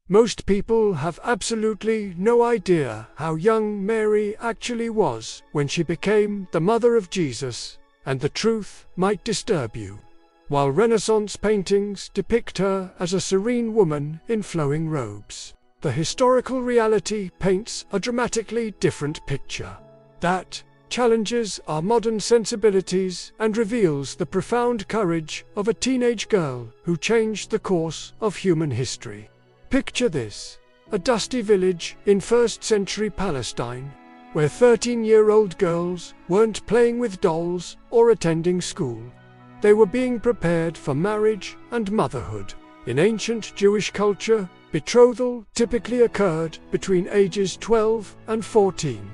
Most people have absolutely no idea how young Mary actually was when she became the mother of Jesus, and the truth might disturb you. While Renaissance paintings depict her as a serene woman in flowing robes, the historical reality paints a dramatically different picture that challenges our modern sensibilities and reveals the profound courage of a teenage girl who changed the course of human history. Picture this: a dusty village in first-century Palestine, where 13-year-old girls weren't playing with dolls or attending school. They were being prepared for marriage and motherhood. In ancient Jewish culture, betrothal typically occurred between ages 12 and 14,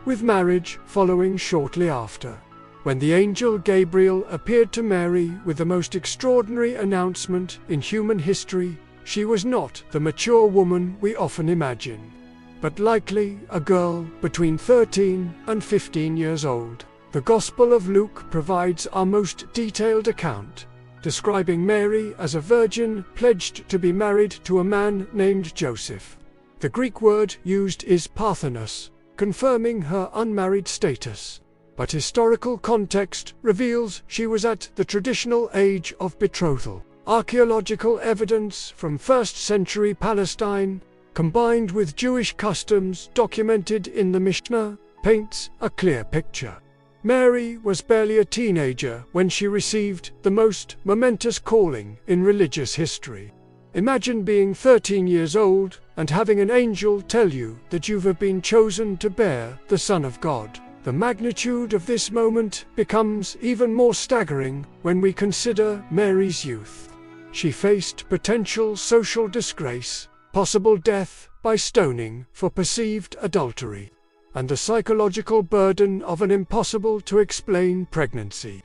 with marriage following shortly after. When the angel Gabriel appeared to Mary with the most extraordinary announcement in human history, she was not the mature woman we often imagine, but likely a girl between 13 and 15 years old. The Gospel of Luke provides our most detailed account, describing Mary as a virgin pledged to be married to a man named Joseph. The Greek word used is parthenos, confirming her unmarried status, but historical context reveals she was at the traditional age of betrothal. Archaeological evidence from first-century Palestine, combined with Jewish customs documented in the Mishnah, paints a clear picture. Mary was barely a teenager when she received the most momentous calling in religious history. Imagine being 13 years old and having an angel tell you that you have been chosen to bear the Son of God. The magnitude of this moment becomes even more staggering when we consider Mary's youth. She faced potential social disgrace, possible death by stoning for perceived adultery, and the psychological burden of an impossible-to-explain pregnancy.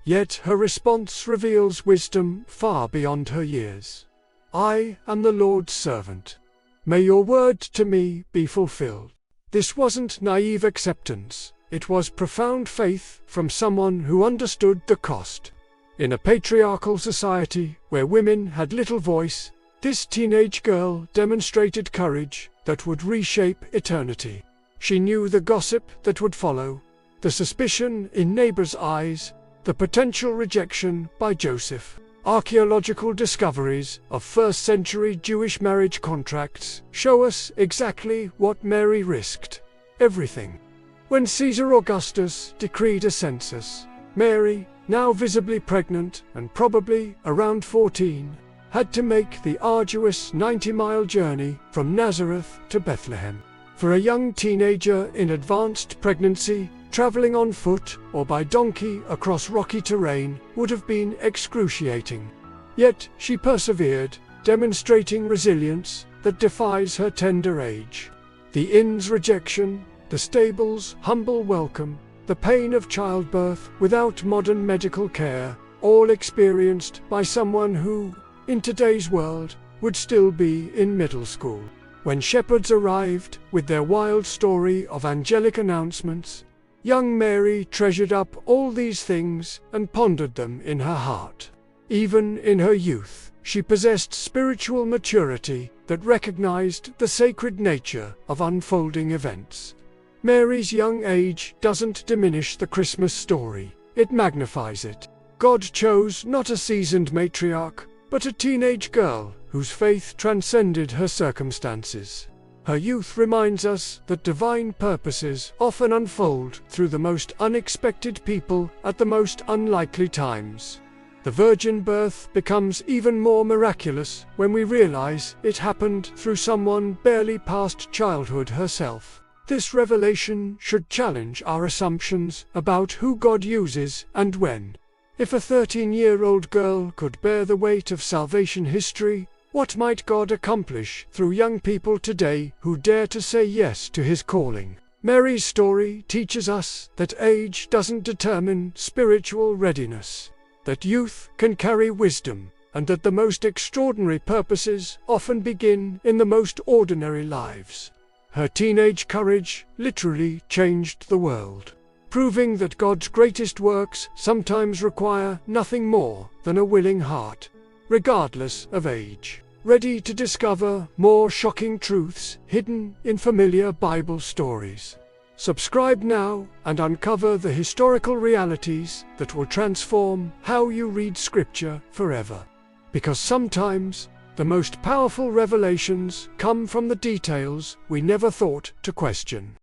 Yet her response reveals wisdom far beyond her years. "I am the Lord's servant. May your word to me be fulfilled." This wasn't naive acceptance, it was profound faith from someone who understood the cost. In a patriarchal society where women had little voice, this teenage girl demonstrated courage that would reshape eternity. She knew the gossip that would follow, the suspicion in neighbors' eyes, the potential rejection by Joseph. Archaeological discoveries of first-century Jewish marriage contracts show us exactly what Mary risked: everything. When Caesar Augustus decreed a census, Mary, now visibly pregnant and probably around 14, had to make the arduous 90-mile journey from Nazareth to Bethlehem. For a young teenager in advanced pregnancy, traveling on foot or by donkey across rocky terrain would have been excruciating. Yet she persevered, demonstrating resilience that defies her tender age. The inn's rejection, the stable's humble welcome, the pain of childbirth without modern medical care, all experienced by someone who, in today's world, would still be in middle school. When shepherds arrived with their wild story of angelic announcements, young Mary treasured up all these things and pondered them in her heart. Even in her youth, she possessed spiritual maturity that recognized the sacred nature of unfolding events. Mary's young age doesn't diminish the Christmas story, it magnifies it. God chose not a seasoned matriarch, but a teenage girl whose faith transcended her circumstances. Her youth reminds us that divine purposes often unfold through the most unexpected people at the most unlikely times. The virgin birth becomes even more miraculous when we realize it happened through someone barely past childhood herself. This revelation should challenge our assumptions about who God uses and when. If a 13-year-old girl could bear the weight of salvation history, what might God accomplish through young people today who dare to say yes to His calling? Mary's story teaches us that age doesn't determine spiritual readiness, that youth can carry wisdom, and that the most extraordinary purposes often begin in the most ordinary lives. Her teenage courage literally changed the world, proving that God's greatest works sometimes require nothing more than a willing heart, regardless of age. ready to discover more shocking truths hidden in familiar Bible stories. Subscribe now and uncover the historical realities that will transform how you read Scripture forever. Because sometimes the most powerful revelations come from the details we never thought to question.